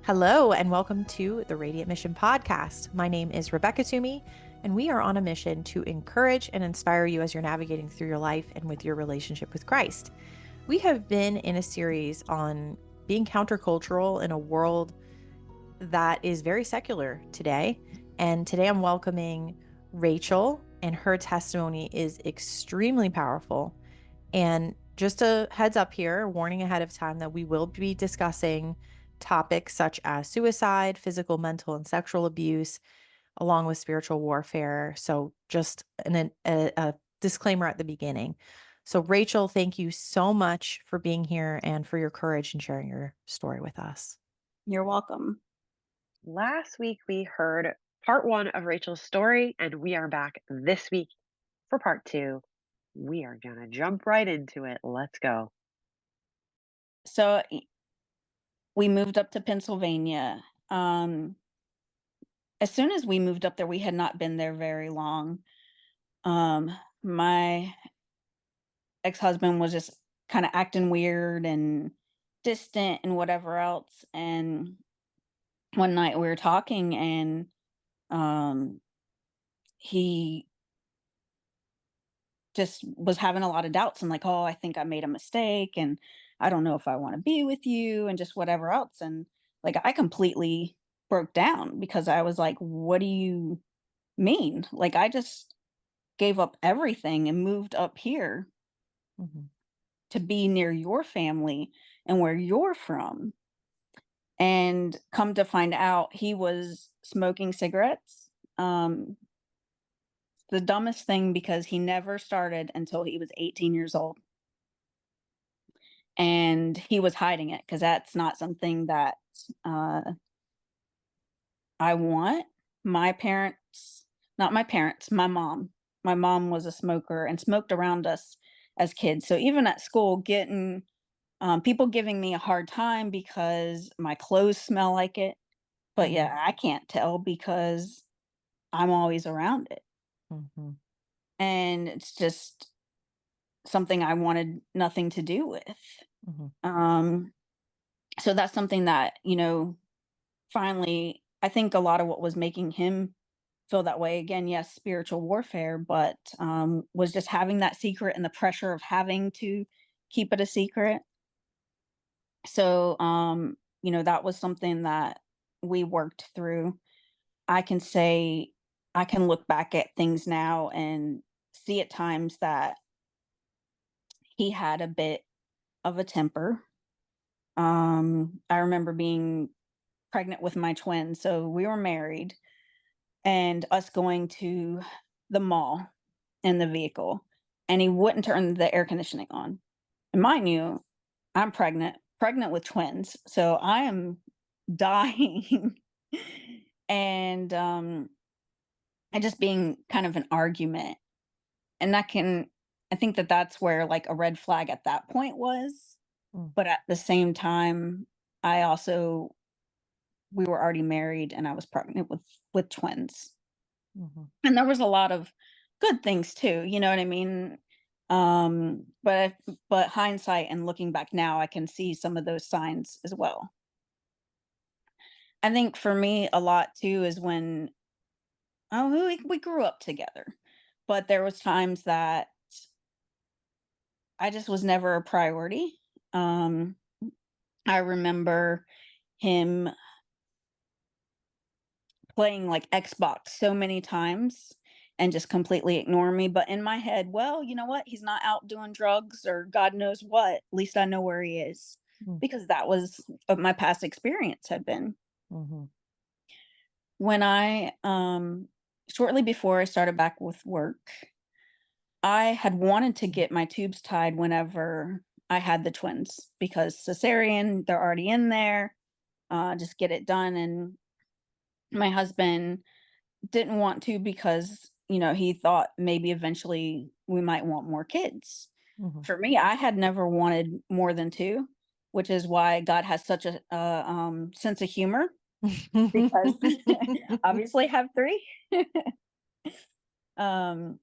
Hello, and welcome to the Radiant Mission podcast. My name is Rebecca Toomey, and we are on a mission to encourage and inspire you as you're navigating through your life and with your relationship with Christ. We have been in a series on being countercultural in a world that is very secular today. And today I'm welcoming Rachael, and her testimony is extremely powerful. And just a heads up here, warning ahead of time that we will be discussing topics such as suicide, physical, mental, and sexual abuse, along with spiritual warfare. So just a disclaimer at the beginning. So Rachael, thank you so much for being here and for your courage and sharing your story with us. You're welcome. Last week, we heard part one of Rachel's story, and we are back this week for part two. We are going to jump right into it. Let's go. So we moved up to Pennsylvania. As soon as we moved up there, we had not been there very long. My ex-husband was just kind of acting weird and distant and whatever else. And one night we were talking, and he just was having a lot of doubts and like, oh, I think I made a mistake, and I don't know if I want to be with you, and just whatever else. And like, I completely broke down because I was like, what do you mean? Like, I just gave up everything and moved up here Mhm. to be near your family and where you're from. And come to find out, he was smoking cigarettes. The dumbest thing, because he never started until he was 18 years old. And he was hiding it because that's not something that uh, I want. My parents, not my parents, my mom. My mom was a smoker and smoked around us as kids. So even at school, getting people giving me a hard time because my clothes smell like it. But Mhm. yeah, I can't tell because I'm always around it. Mhm. And it's just something I wanted nothing to do with. Mhm. Um, so that's something that, finally, I think a lot of what was making him feel that way, again, yes, spiritual warfare, but was just having that secret and the pressure of having to keep it a secret. So, that was something that we worked through. I can say, I can look back at things now and see at times that he had a bit of a temper. I remember being pregnant with my twins. So we were married, and us going to the mall in the vehicle, and he wouldn't turn the air conditioning on. And mind you, I'm pregnant with twins. So I am dying. And and just being kind of an argument. And I think that that's where like a red flag at that point was. Mm. But at the same time, I also we were already married and I was pregnant with twins. Mhm. And there was a lot of good things too, you know what I mean? But hindsight and looking back now, I can see some of those signs as well. I think for me, a lot too is when we grew up together, but there was times that I just was never a priority. Um, I remember him playing like Xbox so many times and just completely ignore me. But in my head, well, you know what? He's not out doing drugs or God knows what. At least I know where he is, Mm. because that was what my past experience had been. Mhm. When I, shortly before I started back with work, I had wanted to get my tubes tied whenever I had the twins because cesarean, they're already in there. Just get it done. And my husband didn't want to because, he thought maybe eventually we might want more kids. Mhm. For me, I had never wanted more than 2, which is why God has such a, sense of humor, because obviously have 3. Um,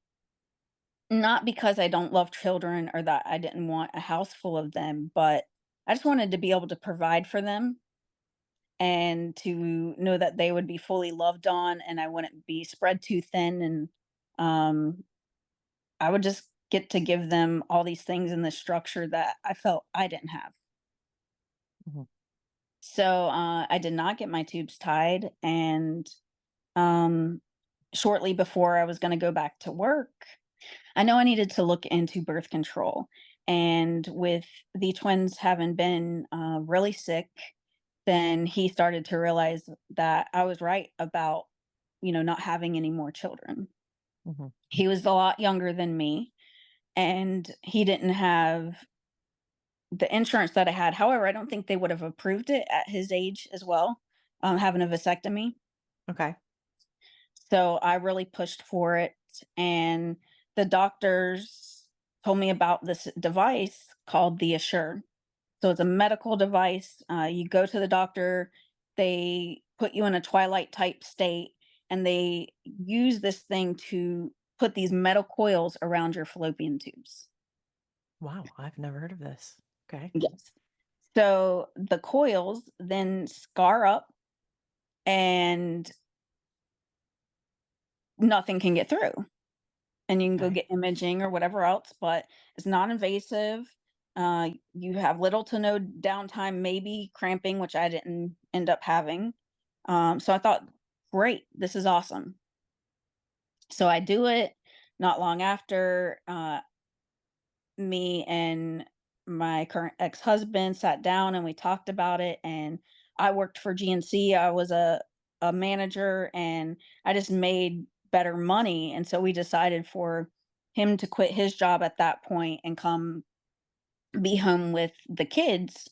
Not because I don't love children or that I didn't want a house full of them, but I just wanted to be able to provide for them and to know that they would be fully loved on and I wouldn't be spread too thin, and I would just get to give them all these things in the structure that I felt I didn't have. Mhm. So I did not get my tubes tied, and um, shortly before I was going to go back to work, I know I needed to look into birth control. And with the twins having been really sick, then he started to realize that I was right about, not having any more children. Mhm. He was a lot younger than me, and he didn't have the insurance that I had. However, I don't think they would have approved it at his age as well, having a vasectomy. Okay. So I really pushed for it, and the doctors told me about this device called the Essure. So it's a medical device. You go to the doctor, they put you in a twilight type state, and they use this thing to put these metal coils around your fallopian tubes. Wow, I've never heard of this. Okay. Yes. So the coils then scar up and nothing can get through. And you can go Okay. get imaging or whatever else, but it's non-invasive. You have little to no downtime, maybe cramping, which I didn't end up having. So I thought, great, this is awesome. So I do it. Not long after, me and my current ex-husband sat down and we talked about it, and I worked for GNC. I was a manager, and I just made better money, and so we decided for him to quit his job at that point and come be home with the kids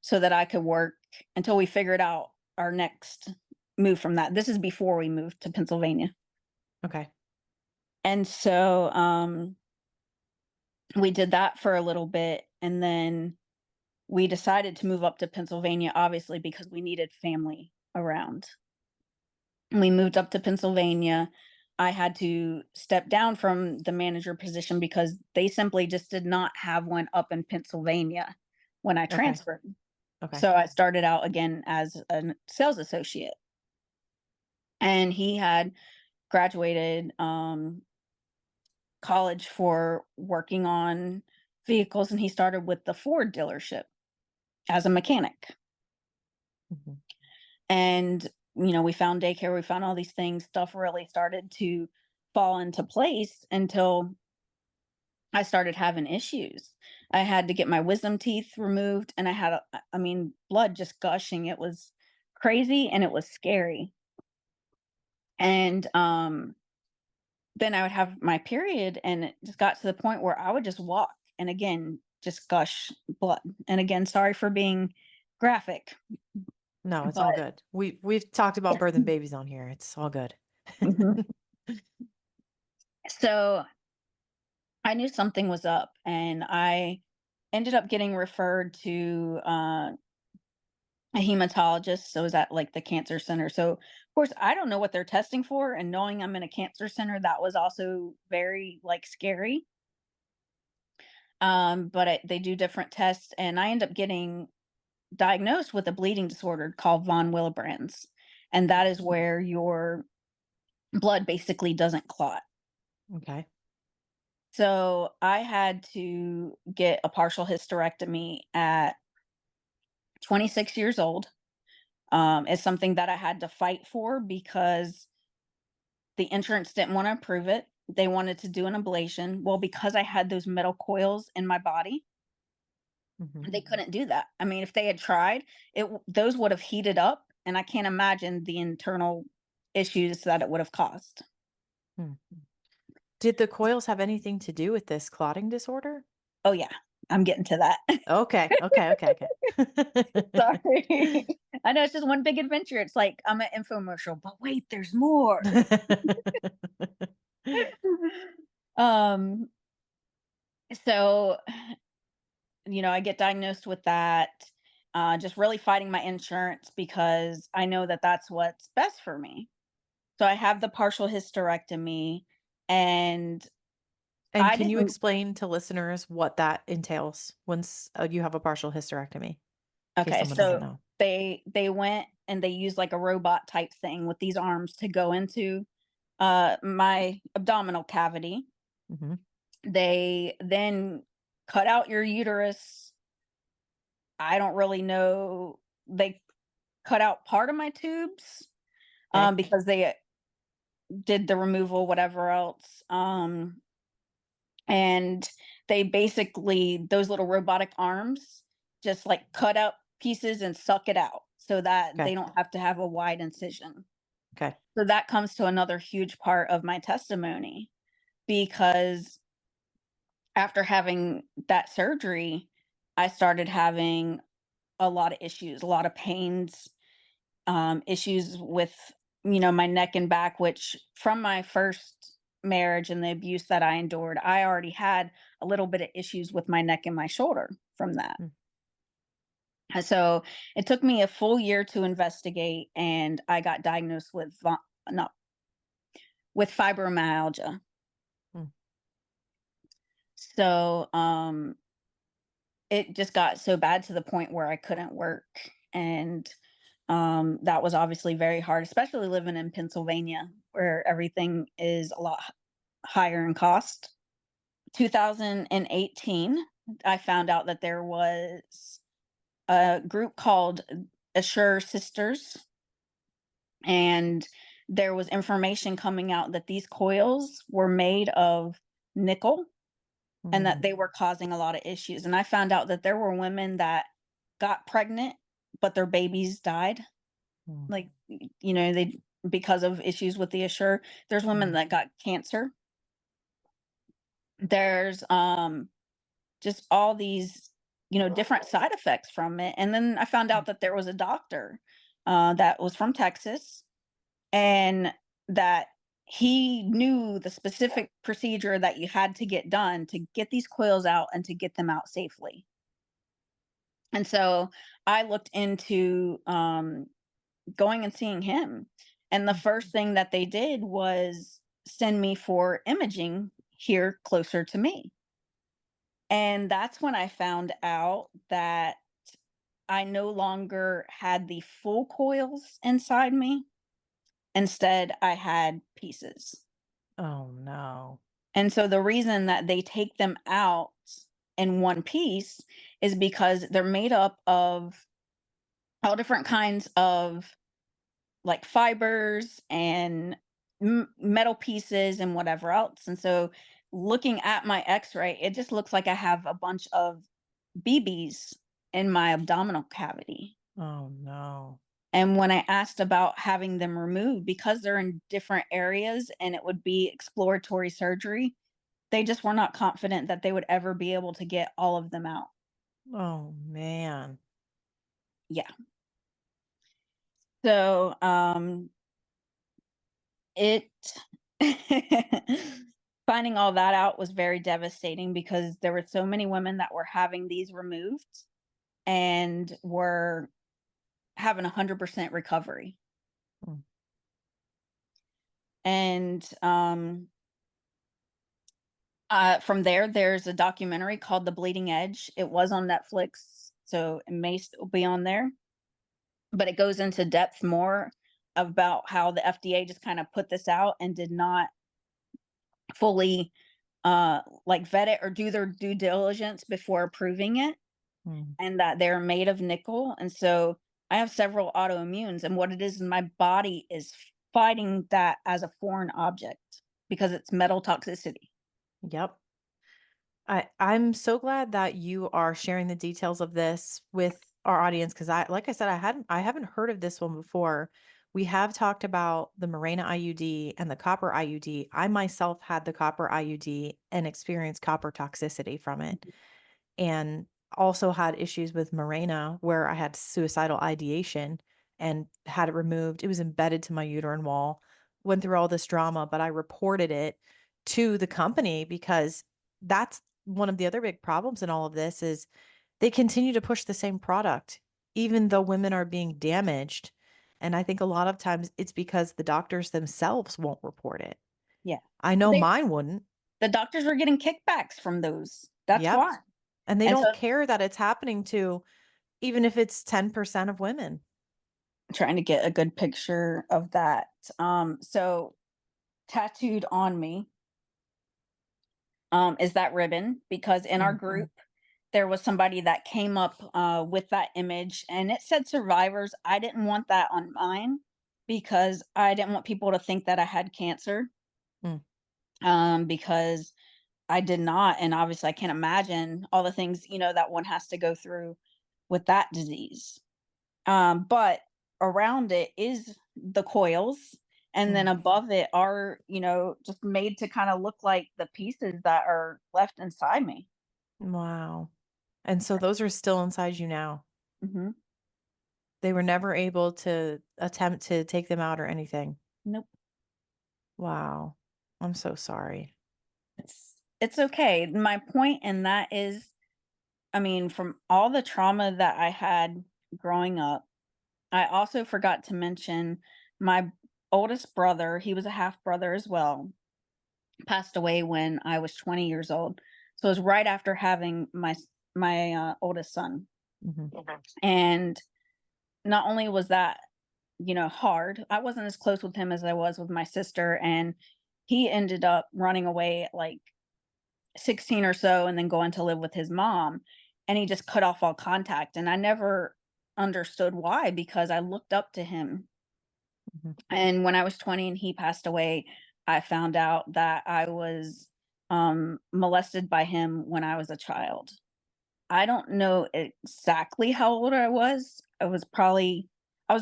so that I could work until we figured out our next move from that. This is before we moved to Pennsylvania. Okay. And so we did that for a little bit, and then we decided to move up to Pennsylvania, obviously, because we needed family around. We moved up to Pennsylvania. I had to step down from the manager position because they simply just did not have one up in Pennsylvania when I Okay. transferred. Okay. So I started out again as a sales associate. And he had graduated college for working on vehicles, and he started with the Ford dealership as a mechanic. Mhm. And, we found daycare, we found all these things, stuff really started to fall into place until I started having issues. I had to get my wisdom teeth removed, and I had, blood just gushing. It was crazy and it was scary. And then I would have my period, and it just got to the point where I would just walk and again, just gush blood. And again, sorry for being graphic, No, it's all but good. We've talked about birthing babies on here. It's all good. Mhm. So I knew something was up, and I ended up getting referred to a hematologist. So it was at like the cancer center. So of course I don't know what they're testing for, and knowing I'm in a cancer center, that was also very like scary. But they do different tests, and I end up getting diagnosed with a bleeding disorder called von Willebrand's, and that is where your blood basically doesn't clot. Okay. So I had to get a partial hysterectomy at 26 years old. It's something that I had to fight for because the insurance didn't want to approve it. They wanted to do an ablation. Well, because I had those metal coils in my body, Mhm. they couldn't do that. I mean, if they had tried, those would have heated up, and I can't imagine the internal issues that it would have caused. Hmm. Did the coils have anything to do with this clotting disorder? Oh yeah, I'm getting to that. Okay. Okay. Okay. Okay. Sorry. I know it's just one big adventure. It's like I'm an infomercial, but wait, there's more. um, so I get diagnosed with that. Just really fighting my insurance because I know that that's what's best for me. So I have the partial hysterectomy, and And I can you didn't. explain to listeners what that entails once you have a partial hysterectomy, in case Okay, someone doesn't so know? they went and they used like a robot type thing with these arms to go into my abdominal cavity. Hmm. They then cut out your uterus. I don't really know. They cut out part of my tubes Okay. because they did the removal, whatever else. And they basically, those little robotic arms just like cut up pieces and suck it out so that Okay. they don't have to have a wide incision. Okay. So that comes to another huge part of my testimony, because after having that surgery, I started having a lot of issues, a lot of pains, issues with, my neck and back, which from my first marriage and the abuse that I endured, I already had a little bit of issues with my neck and my shoulder from that. Mm. So it took me a full year to investigate, and I got diagnosed with no, with fibromyalgia. Mm. So it just got so bad to the point where I couldn't work, and that was obviously very hard, especially living in Pennsylvania where everything is a lot higher in cost. 2018, I found out that there was a group called Essure Sisters, and there was information coming out that these coils were made of nickel and that Mm. they were causing a lot of issues. And I found out that there were women that got pregnant, but their babies died. Mm. Like, they, because of issues with the Assure. There's women Mm. that got cancer. There's just all these, different side effects from it. And then I found Mm. out that there was a doctor that was from Texas, and that he knew the specific procedure that you had to get done to get these coils out and to get them out safely. And so I looked into going and seeing him. And the Mm. first thing that they did was send me for imaging here closer to me. And that's when I found out that I no longer had the full coils inside me. Instead, I had pieces. Oh no. And so the reason that they take them out in one piece is because they're made up of all different kinds of like fibers and metal pieces and whatever else. And so looking at my x-ray, it just looks like I have a bunch of BBs in my abdominal cavity. Oh no. And when I asked about having them removed, because they're in different areas and it would be exploratory surgery, they just were not confident that they would ever be able to get all of them out. Oh man. Yeah. So, it finding all that out was very devastating, because there were so many women that were having these removed and were having 100% recovery. Mm. And from there's a documentary called The Bleeding Edge. It was on Netflix, so it may still be on there, but it goes into depth more about how the FDA just kind of put this out and did not fully like vet it or do their due diligence before approving it, Mm. and that they're made of nickel. And so I have several autoimmunes, and what it is my body is fighting that as a foreign object because it's metal toxicity. Yep. I'm so glad that you are sharing the details of this with our audience, because like I said, I haven't heard of this one before. We have talked about the Mirena IUD and the copper IUD. I myself had the copper IUD and experienced copper toxicity from it, and also had issues with Mirena where I had suicidal ideation and had it removed. It was embedded to my uterine wall. Went through all this drama, but I reported it to the company because that's one of the other big problems in all of this is they continue to push the same product even though women are being damaged. And I think a lot of times it's because the doctors themselves won't report it. Yeah. I know They mine wouldn't. The doctors were getting kickbacks from those. That's Yep. why. And they And so don't care that it's happening to Even if it's 10% of women. Trying to get a good picture of that. So tattooed on me is that ribbon, because in our Mhm. group there was somebody that came up with that image and it said survivors. I didn't want that on mine because I didn't want people to think that I had cancer, Mm. because I did not. And obviously, I can't imagine all the things, that one has to go through with that disease. But around it is the coils. And then Mm. above it are, just made to kind of look like the pieces that are left inside me. Wow. And so those are still inside you now. Hmm. They were never able to attempt to take them out or anything. Nope. Wow. I'm so sorry. It's okay. My point in that is, I mean, from all the trauma that I had growing up, I also forgot to mention my oldest brother, he was a half brother as well, passed away when I was 20 years old. So it was right after having my oldest son. Mhm. And not only was that, hard, I wasn't as close with him as I was with my sister, and he ended up running away at like 16 or so and then going to live with his mom, and he just cut off all contact, and I never understood why, because I looked up to him. Mhm. And when I was 20 and he passed away, I found out that I was molested by him when I was a child. I don't know exactly how old I was. I was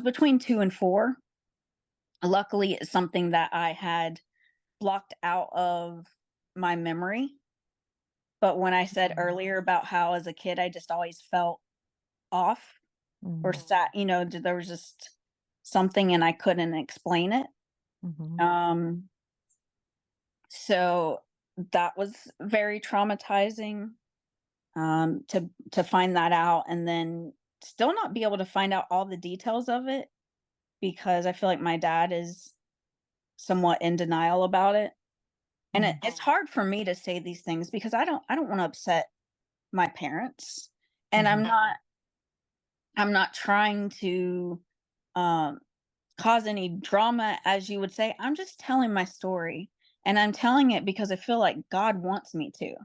between 2 and 4. Luckily, it's something that I had blocked out of my memory. But when I said Mhm. earlier about how as a kid I just always felt off or Mhm. sat, there was just something and I couldn't explain it. Mhm. Um so that was very traumatizing, to find that out, and then still not be able to find out all the details of it, because I feel like my dad is somewhat in denial about it. And Mhm. it's hard for me to say these things because I don't want to upset my parents. And Mhm. I'm not trying to um cause any drama, as you would say. I'm just telling my story, and I'm telling it because I feel like God wants me to.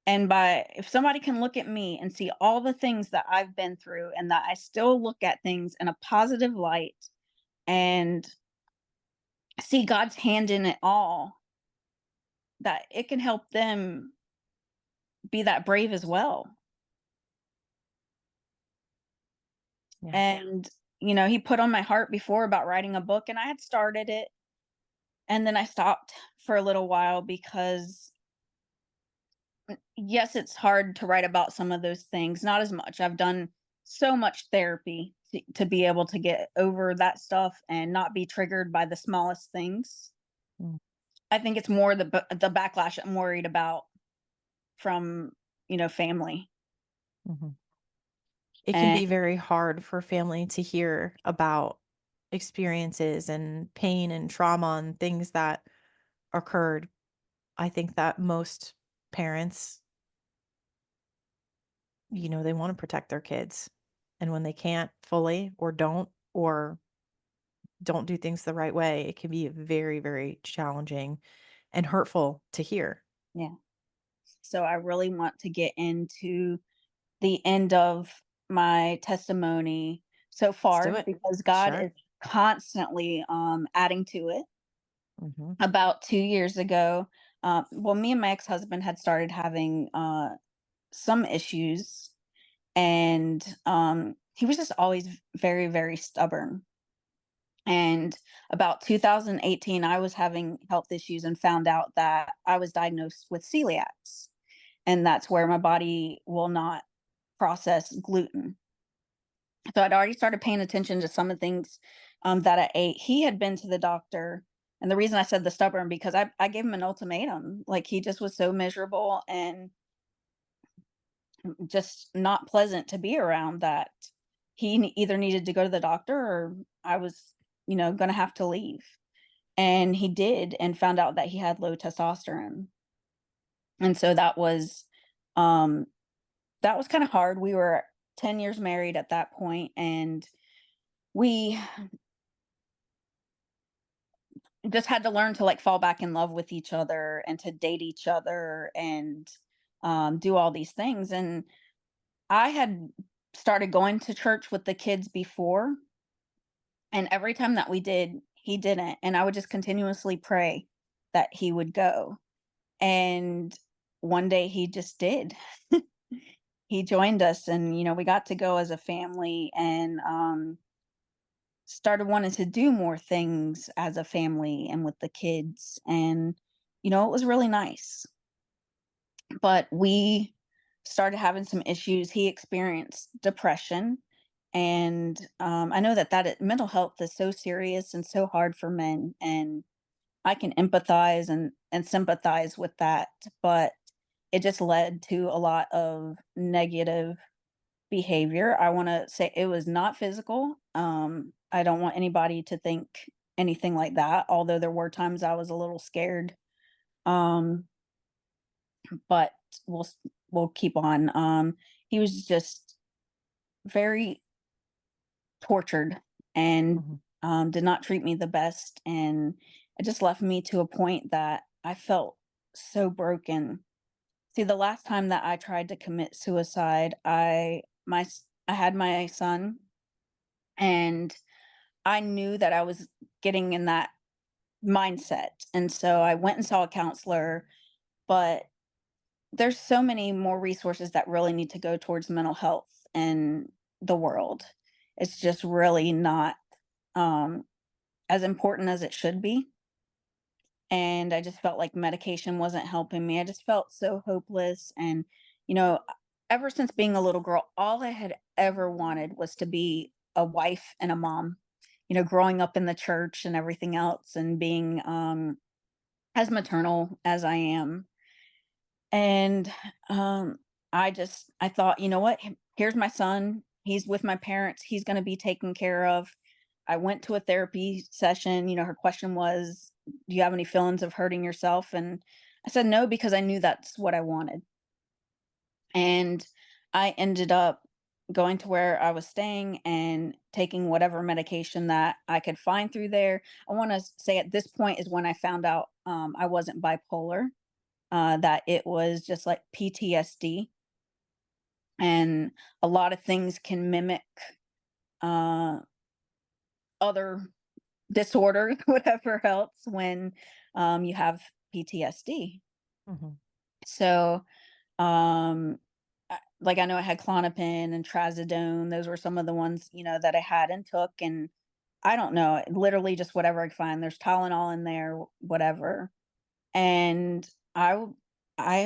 And by if somebody can look at me and see all the things that I've been through and that I still look at things in a positive light and see God's hand in it all, that it can help them be that brave as well. Yeah. And he put on my heart before about writing a book, and I had started it, and then I stopped for a little while because yes, it's hard to write about some of those things, not as much. I've done so much therapy to be able to get over that stuff and not be triggered by the smallest things. Mm. I think it's more the backlash I'm worried about from, family. Mhm. It can And be very hard for family to hear about experiences and pain and trauma and things that occurred. I think that most parents, they want to protect their kids. And when they can't fully or don't do things the right way, it can be very, very challenging and hurtful to hear. yeah, so I really want to get into the end of my testimony so Let's do far, it. because God Sure. is constantly adding to it. Mhm. About 2 years ago, well, me and my ex-husband had started having some issues, and he was just always very, very stubborn. And about 2018, I was having health issues and found out that I was diagnosed with celiacs, and that's where my body will not process gluten. So I'd already started paying attention to some of the things that I ate. He had been to the doctor, and the reason I said the stubborn, because I gave him an ultimatum. Like, he just was so miserable and just not pleasant to be around, that either needed to go to the doctor or I was, going to have to leave. And he did, and found out that he had low testosterone. And so um that was kind of hard. We were 10 years married at that point, and we just had to learn to like fall back in love with each other and to date each other and do all these things. And I had started going to church with the kids before, and every time that we did, he didn't. And I would just continuously pray that he would go. And one day he just did. He joined us, and we got to go as a family, and started wanting to do more things as a family and with the kids. And it was really nice. But we started having some issues. He experienced depression, and I know mental health is so serious and so hard for men, and I can empathize and sympathize with that. But it just led to a lot of negative behavior. I want to say it was not physical. I don't want anybody to think anything like that, although there were times I was a little scared. Um, but we'll keep on. He was just very tortured, and did not treat me the best, and it just left me to a point that I felt so broken. See, the last time that I tried to commit suicide, I had my son, and I knew that I was getting in that mindset, and so I went and saw a counselor. But there's so many more resources that really need to go towards mental health in the world. It's just really not um, as important as it should be. And I just felt like medication wasn't helping me. I just felt so hopeless. And, you know, ever since being a little girl, all I had ever wanted was to be a wife and a mom, growing up in the church and everything else, and being as maternal as I am. And I thought, you know what? Here's my son. He's with my parents. He's going to be taken care of. I went to a therapy session. Her question was, do you have any feelings of hurting yourself? And I said no, because I knew that's what I wanted. And I ended up going to where I was staying and taking whatever medication that I could find through there. I want to say at this point is when I found out I wasn't bipolar, that it was just like PTSD, and a lot of things can mimic uh, other disorder, whatever else, when you have PTSD. Mhm. So, like I know I had Clonopin and Trazodone. Those were some of the ones that I had and took, and I don't know, literally just whatever I could find. There's Tylenol in there, whatever. And I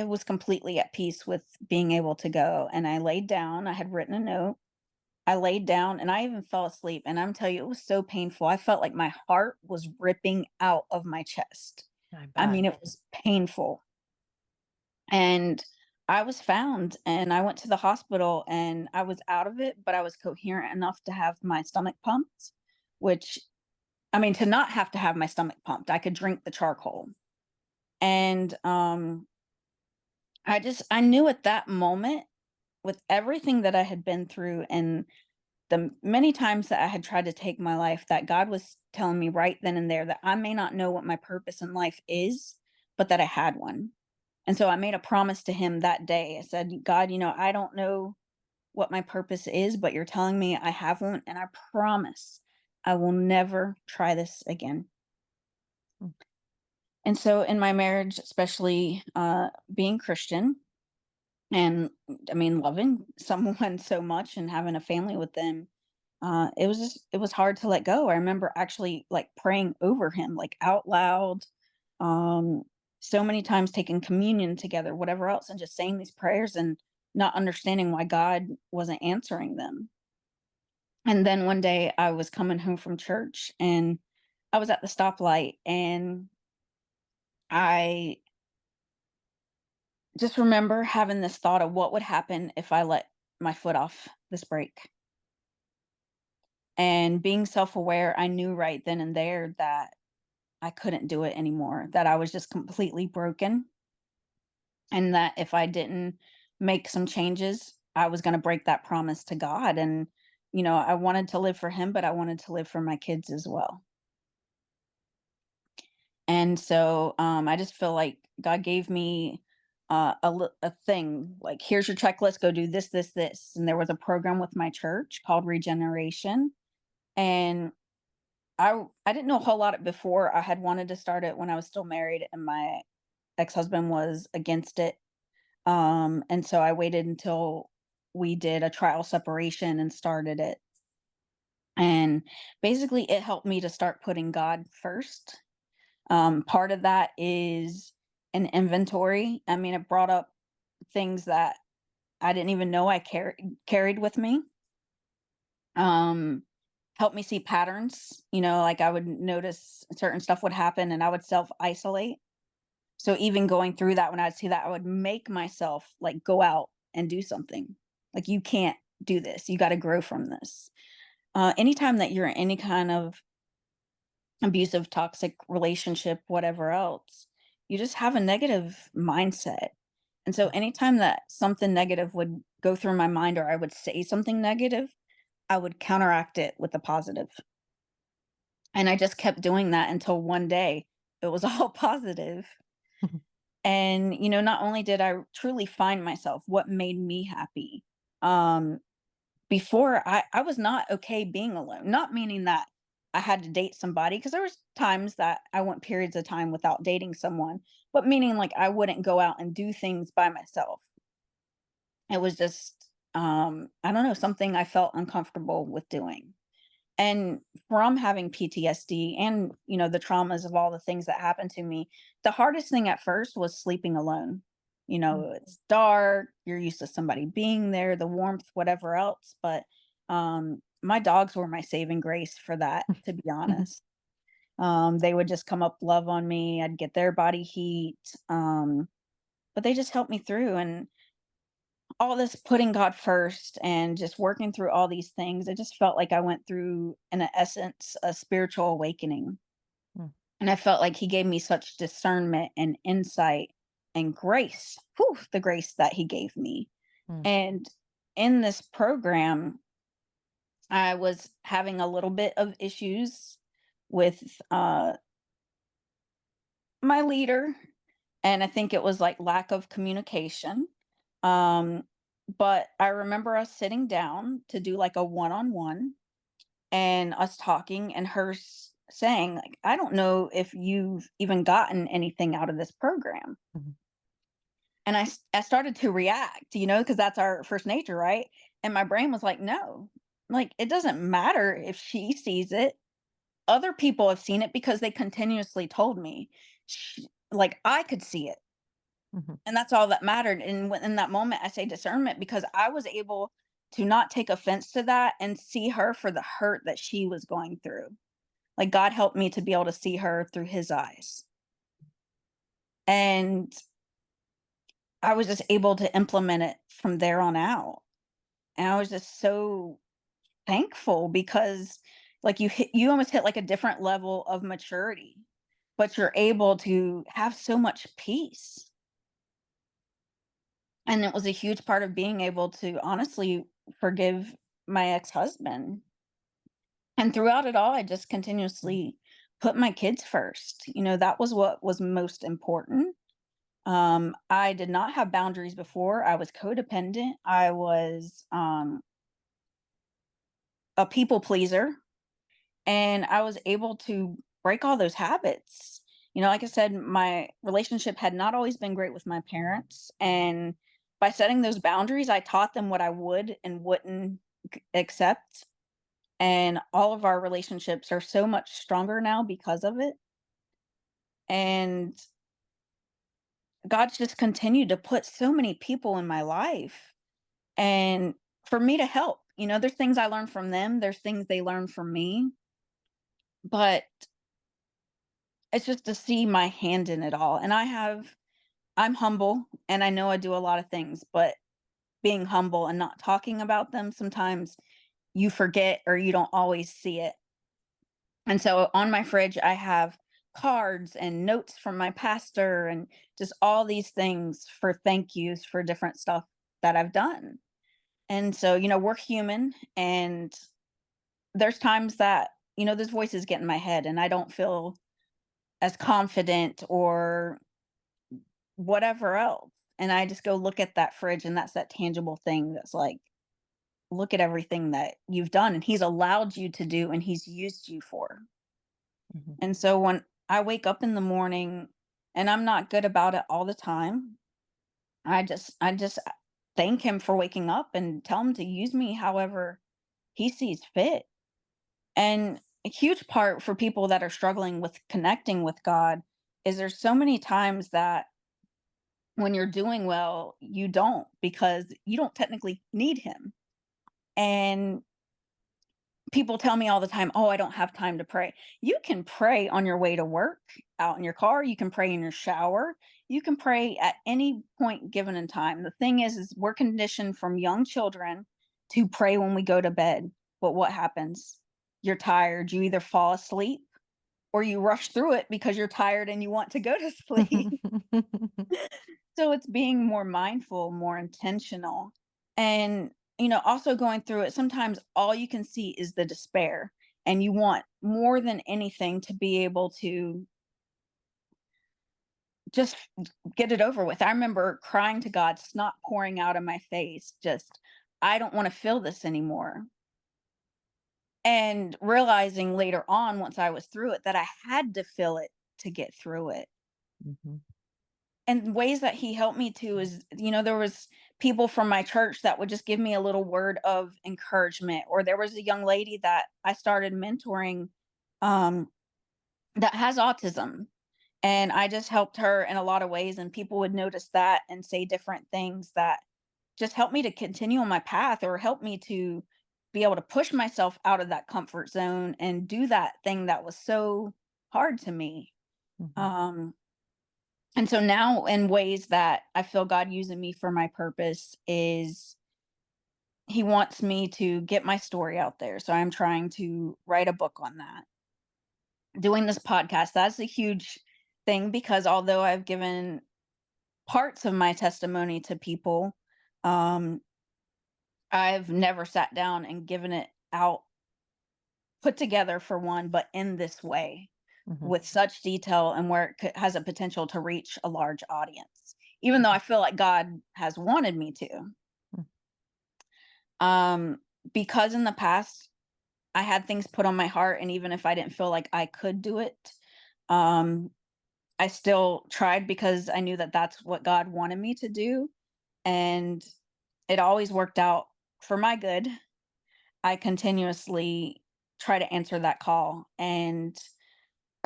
was completely at peace with being able to go, and I laid down. I had written a note. I laid down, and I even fell asleep, and I'm telling you, it was so painful. I felt like my heart was ripping out of my chest. I I bet. mean, it was painful. And I was found, and I went to the hospital, and I was out of it, but I was coherent enough to have my stomach pumped, which, I mean, to not have to have my stomach pumped, I could drink the charcoal. And I knew at that moment, with everything that I had been through and the many times that I had tried to take my life, that God was telling me right then and there that I may not know what my purpose in life is, but that I had one. And so I made a promise to him that day. I said, God, I don't know what my purpose is, but you're telling me I have one, and I promise I will never try this again. Mm. And so in my marriage, especially being Christian, and I mean, loving someone so much and having a family with them, it was hard to let go. I remember actually like praying over him, like out loud, um, so many times taking communion together, whatever else, and just saying these prayers and not understanding why God wasn't answering them. And then one day I was coming home from church, and I was at the stoplight, and I just remember having this thought of what would happen if I let my foot off this brake. And being self-aware, I knew right then and there that I couldn't do it anymore, that I was just completely broken, and that if I didn't make some changes, I was going to break that promise to God. And, I wanted to live for him, but I wanted to live for my kids as well. And so I just feel like God gave me a thing like, here's your checklist, go do this, this, this. And there was a program with my church called Regeneration. And I didn't know a whole lot before. I had wanted to start it when I was still married, and my ex-husband was against it. And so I waited until we did a trial separation and started it. And basically it helped me to start putting God first. Part of that is an inventory. I mean, it brought up things that I didn't even know I carried with me. Helped me see patterns. Like I would notice certain stuff would happen and I would self isolate. So even going through that, when I'd see that, I would make myself like go out and do something. Like, you can't do this. You got to grow from this. Anytime that you're in any kind of abusive, toxic relationship, whatever else, you just have a negative mindset. And so anytime that something negative would go through my mind, or I would say something negative, I would counteract it with the positive. And I just kept doing that until one day it was all positive. And, not only did I truly find myself, what made me happy. Um, Before, I was not okay being alone, not meaning that I had to date somebody, because there was times that I went periods of time without dating someone, but meaning like I wouldn't go out and do things by myself. It was just, I don't know, something I felt uncomfortable with doing. And from having PTSD and, the traumas of all the things that happened to me, the hardest thing at first was sleeping alone. It's dark, you're used to somebody being there, the warmth, whatever else. But my dogs were my saving grace for that, to be honest. They would just come up, love on me, I'd get their body heat. But they just helped me through. And all this putting God first and just working through all these things, it just felt like I went through, in a essence, a spiritual awakening. Mm. And I felt like he gave me such discernment and insight and grace. Whew, the grace that he gave me. Mm. And in this program, I was having a little bit of issues with my leader. And I think it was like lack of communication. Um, but I remember us sitting down to do like a one-on-one, and us talking, and her saying like, I don't know if you've even gotten anything out of this program. Mhm. And I started to react, because that's our first nature, right? And my brain was like, no, like, it doesn't matter if she sees it. Other people have seen it because they continuously told me, like, I could see it. Mhm. And that's all that mattered. And in that moment, I say discernment, because I was able to not take offense to that and see her for the hurt that she was going through. Like, God helped me to be able to see her through his eyes. And I was just able to implement it from there on out. And I was just so thankful, because like you almost hit like a different level of maturity, but you're able to have so much peace. And it was a huge part of being able to honestly forgive my ex-husband. And throughout it all, I just continuously put my kids first. That was what was most important. I did not have boundaries before. I was codependent. I was a people pleaser, and I was able to break all those habits. Like I said, my relationship had not always been great with my parents, and by setting those boundaries, I taught them what I would and wouldn't accept. And all of our relationships are so much stronger now because of it. And God's just continued to put so many people in my life, and for me to help. There's things I learned from them, there's things they learned from me, but it's just to see my hand in it all. And I'm humble, and I know I do a lot of things, but being humble and not talking about them, sometimes you forget or you don't always see it. And so on my fridge, I have cards and notes from my pastor, and just all these things for thank yous for different stuff that I've done. And so, we're human, and there's times that, those voices get in my head and I don't feel as confident or whatever else. And I just go look at that fridge, and that's that tangible thing that's like, look at everything that you've done and he's allowed you to do and he's used you for. Mhm. And so when I wake up in the morning, and I'm not good about it all the time, I just thank him for waking up and tell him to use me however he sees fit. And a huge part for people that are struggling with connecting with God is there's so many times that when you're doing well, you don't, because you don't technically need him. And people tell me all the time, "Oh, I don't have time to pray." You can pray on your way to work, out in your car, you can pray in your shower, you can pray at any point given in time. The thing is we're conditioned from young children to pray when we go to bed. But what happens? You're tired, you either fall asleep or you rush through it because you're tired and you want to go to sleep. So it's being more mindful, more intentional, and, also going through it. Sometimes all you can see is the despair, and you want more than anything to be able to just get it over with. I remember crying to God, snot pouring out of my face, just, I don't want to feel this anymore. And realizing later on, once I was through it, that I had to feel it to get through it. Mhm. And ways that he helped me to is, there was people from my church that would just give me a little word of encouragement, or there was a young lady that I started mentoring, um that has autism, and I just helped her in a lot of ways, and people would notice that and say different things that just helped me to continue on my path, or help me to be able to push myself out of that comfort zone and do that thing that was so hard to me. Mhm. um and so now, in ways that I feel God using me for my purpose, is he wants me to get my story out there. So I'm trying to write a book on that. Doing this podcast, that's a huge thing, because although I've given parts of my testimony to people, um, I've never sat down and given it out, put together for one, but in this way, Mhm. with such detail, and where it has a potential to reach a large audience, even though Mhm. I feel like God has wanted me to. Mm. Um, because in the past, I had things put on my heart, and even if I didn't feel like I could do it, um, I still tried because I knew that that's what God wanted me to do, and it always worked out for my good. I continuously try to answer that call, and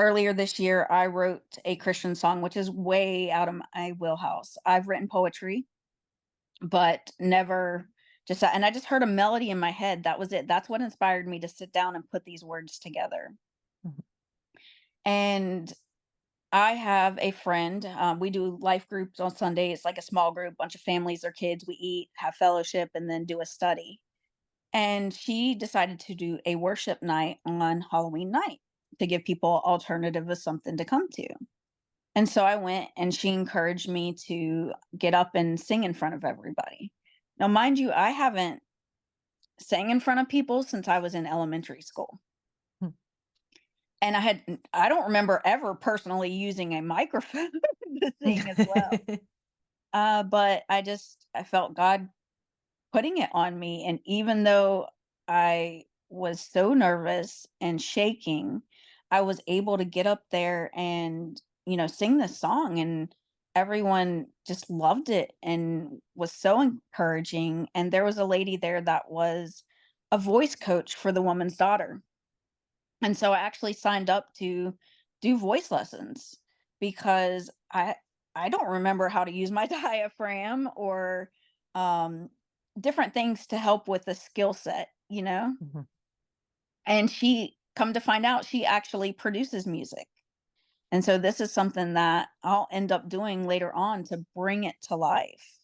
earlier this year, I wrote a Christian song, which is way out of my wheelhouse. I've written poetry, but never just that. And I just heard a melody in my head. That was it. That's what inspired me to sit down and put these words together. Mhm. And I have a friend. We do life groups on Sunday. It's like a small group, bunch of families or kids. We eat, have fellowship, and then do a study. And she decided to do a worship night on Halloween night to give people alternative of something to come to. And so I went, and she encouraged me to get up and sing in front of everybody. Now, mind you, I haven't sang in front of people since I was in elementary school. Hmm. And I don't remember ever personally using a microphone to sing as well. But I felt God putting it on me. And even though I was so nervous and shaking, I was able to get up there and, sing this song. And everyone just loved it and was so encouraging. And there was a lady there that was a voice coach for the woman's daughter. And so I actually signed up to do voice lessons, because I don't remember how to use my diaphragm, or um different things to help with the skill set. Mhm. And she, come to find out, she actually produces music. And so this is something that I'll end up doing later on to bring it to life.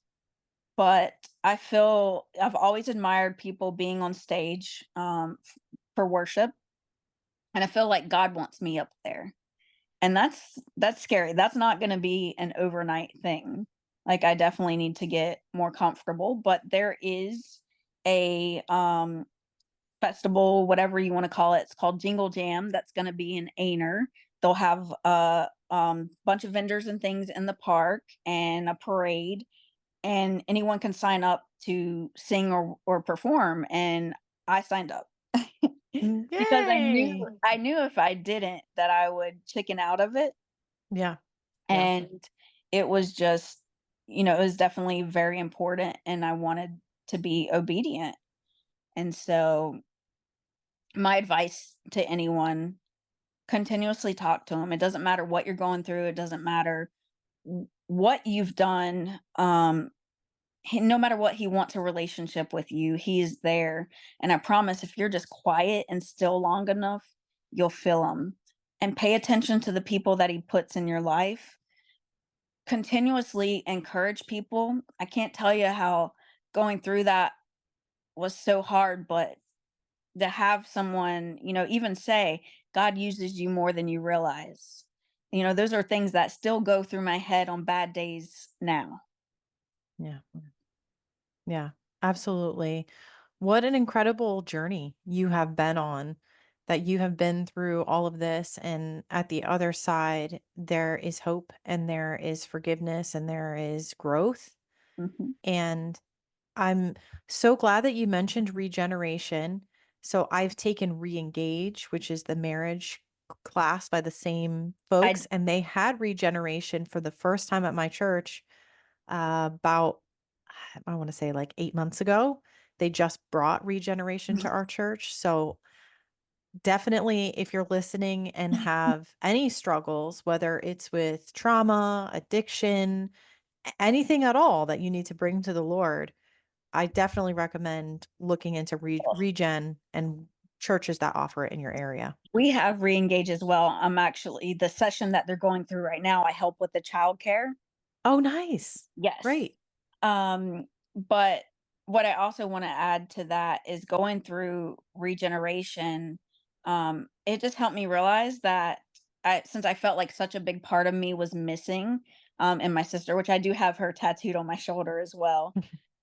But I feel I've always admired people being on stage, for worship, and I feel like God wants me up there. And that's scary. That's not gonna be an overnight thing. Like, I definitely need to get more comfortable, but there is a festival, whatever you want to call it. It's called Jingle Jam. That's going to be in Aner. They'll have a bunch of vendors and things in the park and a parade, and anyone can sign up to sing or perform. And I signed up because Yay. I knew if I didn't that I would chicken out of it. Yeah. Yeah. And it was just, it was definitely very important, and I wanted to be obedient. And so my advice to anyone, continuously talk to them. It doesn't matter what you're going through. It doesn't matter what you've done. No matter what, he wants a relationship with you. He's there. And I promise, if you're just quiet and still long enough, you'll feel him. And pay attention to the people that he puts in your life. Continuously encourage people. I can't tell you how going through that was so hard, but to have someone, even say, God uses you more than you realize. Those are things that still go through my head on bad days now. Yeah. Yeah. Absolutely. What an incredible journey you have been on, that you have been through all of this. And at the other side, there is hope and there is forgiveness and there is growth. Mhm. And I'm so glad that you mentioned regeneration. So I've taken Reengage, which is the marriage class by the same I folks, and they had regeneration for the first time at my church about, I want to say like 8 months ago. They just brought regeneration to our church. So definitely, if you're listening and have any struggles, whether it's with trauma, addiction, anything at all that you need to bring to the Lord, I definitely recommend looking into regen and churches that offer it in your area. we have Reengage as well. I'm actually the session that they're going through right now. I help with the childcare. Oh, nice. Yes. Great. But what I also want to add to that is going through regeneration. It just helped me realize that since I felt like such a big part of me was missing, and my sister, which I do have her tattooed on my shoulder as well.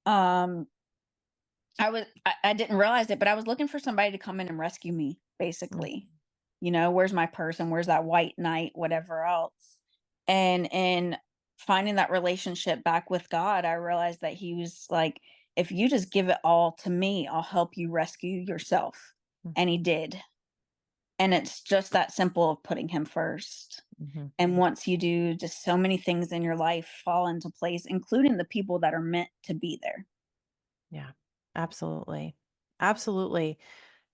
Um, I didn't realize it, but I was looking for somebody to come in and rescue me, Mm, basically. Where's my person? Where's that white knight? Whatever else. And in finding that relationship back with God, I realized that he was like, if you just give it all to me, I'll help you rescue yourself. mm, And he did. And it's just that simple of putting him first. mhm. And once you do, just so many things in your life fall into place, including the people that are meant to be there. Yeah, absolutely. Absolutely.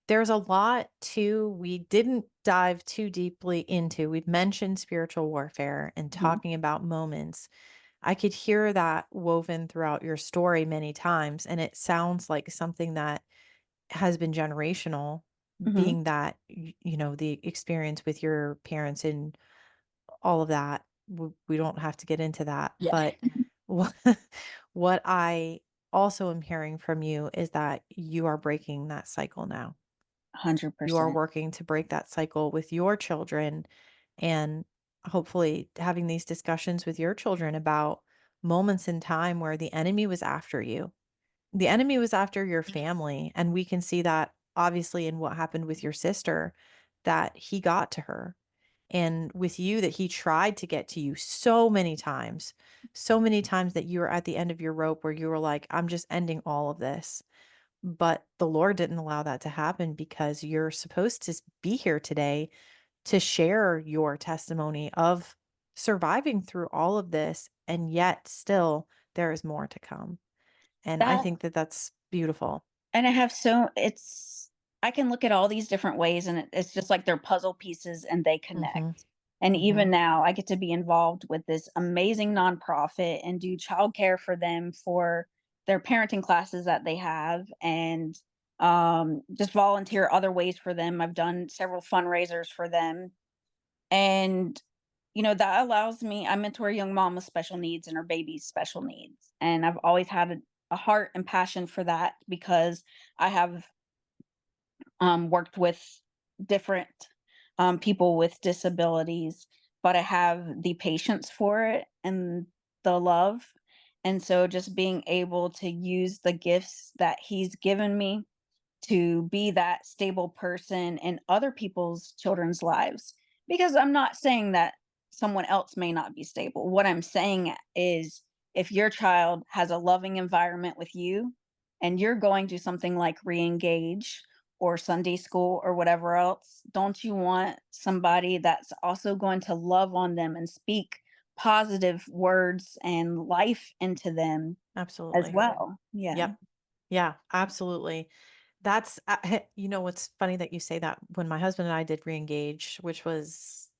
There's a lot too we didn't dive too deeply into. We've mentioned spiritual warfare and Mhm. talking about moments. I could hear that woven throughout your story many times, and it sounds like something that has been generational, Mhm. being that, the experience with your parents and all of that. We don't have to get into that. Yeah. But what, what I also am hearing from you is that you are breaking that cycle now. You are 100%. working to break that cycle with your children and hopefully having these discussions with your children about moments in time where the enemy was after you. The enemy was after your family. And we can see that obviously in what happened with your sister, that he got to her. And with you, that he tried to get to you so many times that you were at the end of your rope where you were like, I'm just ending all of this. But the Lord didn't allow that to happen because you're supposed to be here today to share your testimony of surviving through all of this. And yet, still, there is more to come. And I That think that that's beautiful. And I have so it's I can look at all these different ways, and it's just like they're puzzle pieces and they Hmm. connect. And Hmm. even now, I get to be involved with this amazing nonprofit and do childcare for them for their parenting classes that they have, and just volunteer other ways for them. I've done several fundraisers for them, and that allows me. I mentor a young mom with special needs and her baby's special needs, and I've always had a heart and passion for that because I have worked with different people with disabilities, but I have the patience for it and the love. And so just being able to use the gifts that he's given me to be that stable person in other people's children's lives. Because I'm not saying that someone else may not be stable. What I'm saying is, if your child has a loving environment with you and you're going to something like re-engage or Sunday school or whatever else, don't you want somebody that's also going to love on them and speak positive words and life into them as Absolutely. well? Yeah. Yep. Yeah, absolutely. That's what's funny that you say that. When my husband and I did reengage, which was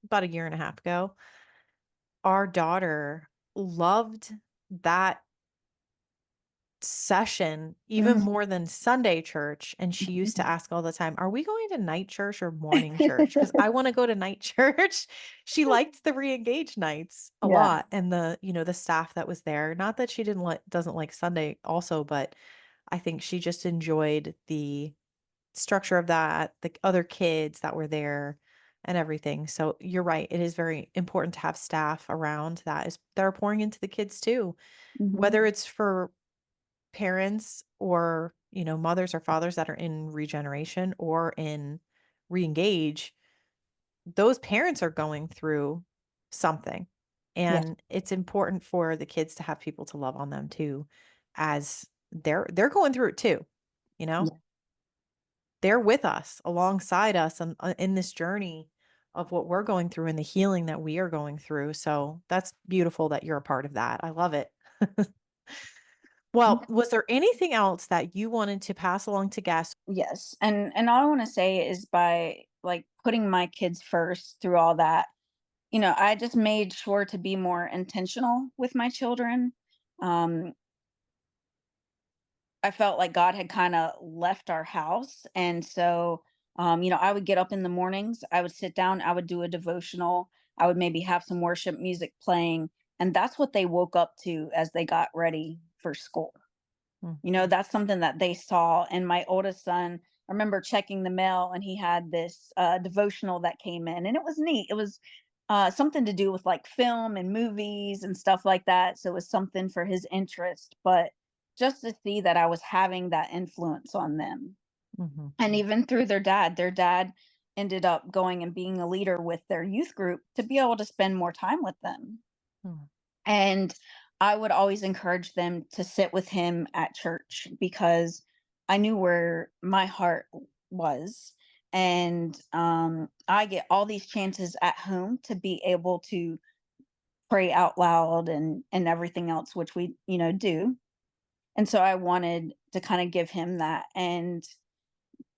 about a year and a half ago, our daughter loved that session even Mhm. more than Sunday church, and she used to Mhm. ask all the time, "Are we going to night church or morning church? Because I wanna go to night church." She liked the re-engage nights a Yeah. lot, and the staff that was there. Not that she doesn't like Sunday also, but I think she just enjoyed the structure of that, the other kids that were there and everything. So you're right, it is very important to have staff around that are pouring into the kids too, Mhm. whether it's for parents or, mothers or fathers that are in regeneration or in re-engage. Those parents are going through something, Yeah. and it's important for the kids to have people to love on them too, as they're going through it too, you know? Yeah. They're with us, alongside us, and in this journey of what we're going through and the healing that we are going through. So that's beautiful that you're a part of that. I love it. Well, was there anything else that you wanted to pass along to guests? Yes. And all I want to say is, by like putting my kids first through all that, I just made sure to be more intentional with my children. Um, I felt like God had kind of left our house. And so, I would get up in the mornings, I would sit down, I would do a devotional, I would maybe have some worship music playing. And that's what they woke up to as they got ready for school. Mm, That's something that they saw. And my oldest son, I remember checking the mail and he had this devotional that came in, and it was neat. It was something to do with like film and movies and stuff like that. So it was something for his interest. But just to see that I was having that influence on them. mhm, And even through their dad ended up going and being a leader with their youth group to be able to spend more time with them. mm, And I would always encourage them to sit with him at church, because I knew where my heart was. And I get all these chances at home to be able to pray out loud and everything else, which we, do. And so I wanted to kind of give him that. And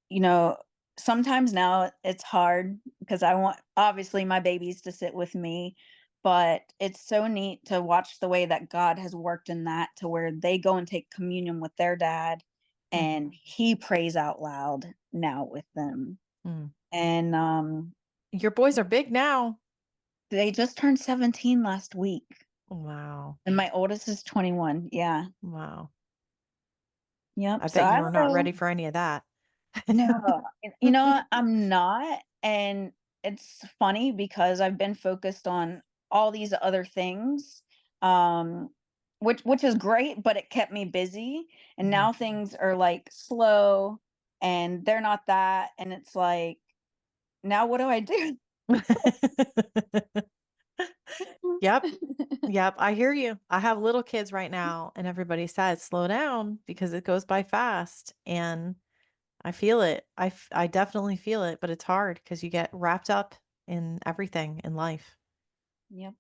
you know, sometimes now it's hard because I want, obviously, my babies to sit with me, but it's so neat to watch the way that God has worked in that, to where they go and take communion with their dad mhm, and he prays out loud now with them. mm. And Your boys are big now. they just turned 17 last week. Wow. And my oldest is 21. Yeah. Wow. I Yep. So bet I you were don't not know. ready for any of that. No, and I'm not, and it's funny because I've been focused on all these other things, um, which is great, but it kept me busy, and Mhm. now things are, like, slow, and they're not that, and it's like, now what do I do? Yep. Yep, I hear you. I have little kids right now, and everybody says, "Slow down because it goes by fast." And I feel it. I definitely feel it, but it's hard because you get wrapped up in everything in life. Yep.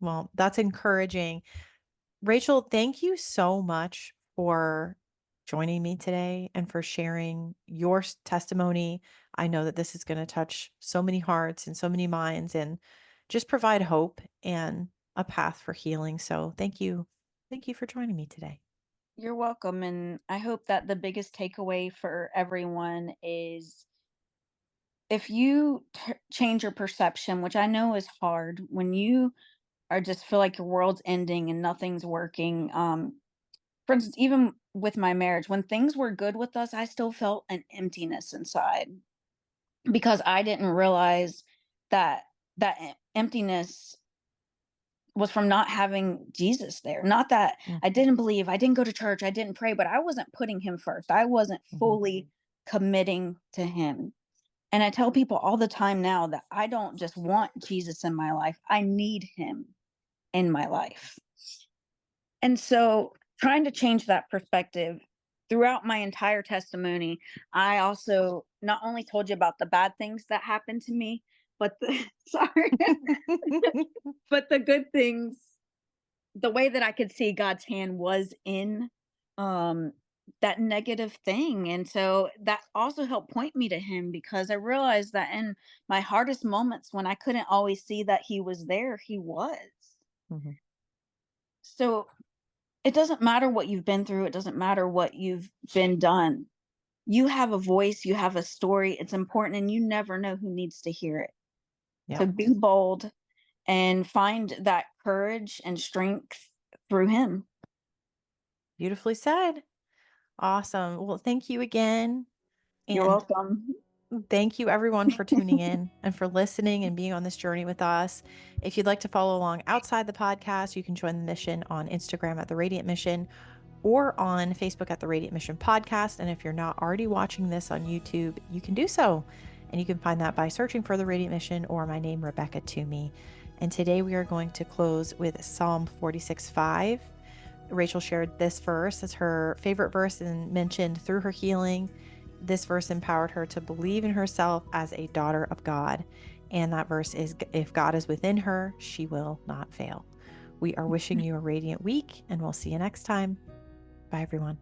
Well, that's encouraging. Rachel, thank you so much for joining me today and for sharing your testimony. I know that this is going to touch so many hearts and so many minds and just provide hope and a path for healing. So thank you. Thank you for joining me today. You're welcome, and I hope that the biggest takeaway for everyone is, if you change your perception, which I know is hard, when you or just feel like your world's ending and nothing's working. For instance, even with my marriage, when things were good with us, I still felt an emptiness inside because I didn't realize that emptiness was from not having Jesus there. Not that I Mhm. didn't believe, I didn't go to church, I didn't pray, but I wasn't putting him first. I wasn't Mhm. fully committing to him. And I tell people all the time now that I don't just want Jesus in my life, I need him in my life. And so trying to change that perspective throughout my entire testimony, I also not only told you about the bad things that happened to me, but the sorry, but the good things, the way that I could see God's hand was in um that negative thing. And so that also helped point me to him, because I realized that in my hardest moments when I couldn't always see that he was there, he was. Mhm. So it doesn't matter what you've been through, it doesn't matter what you've been done. You have a voice, you have a story, it's important, and you never know who needs to hear it. So Yep. be bold and find that courage and strength through him. Beautifully said. Awesome. Well, thank you again. You're And welcome. thank you, everyone, for tuning in and for listening and being on this journey with us. If you'd like to follow along outside the podcast, you can join the mission on Instagram at The Radiant Mission or on Facebook at The Radiant Mission Podcast. And if you're not already watching this on YouTube, you can do so. And you can find that by searching for The Radiant Mission or my name, Rebecca Toomey. And today we are going to close with Psalm 46:5. Rachael shared this verse as her favorite verse and mentioned through her healing, this verse empowered her to believe in herself as a daughter of God. And that verse is, if God is within her, she will not fail. We are wishing you a radiant week, and we'll see you next time. Bye, everyone.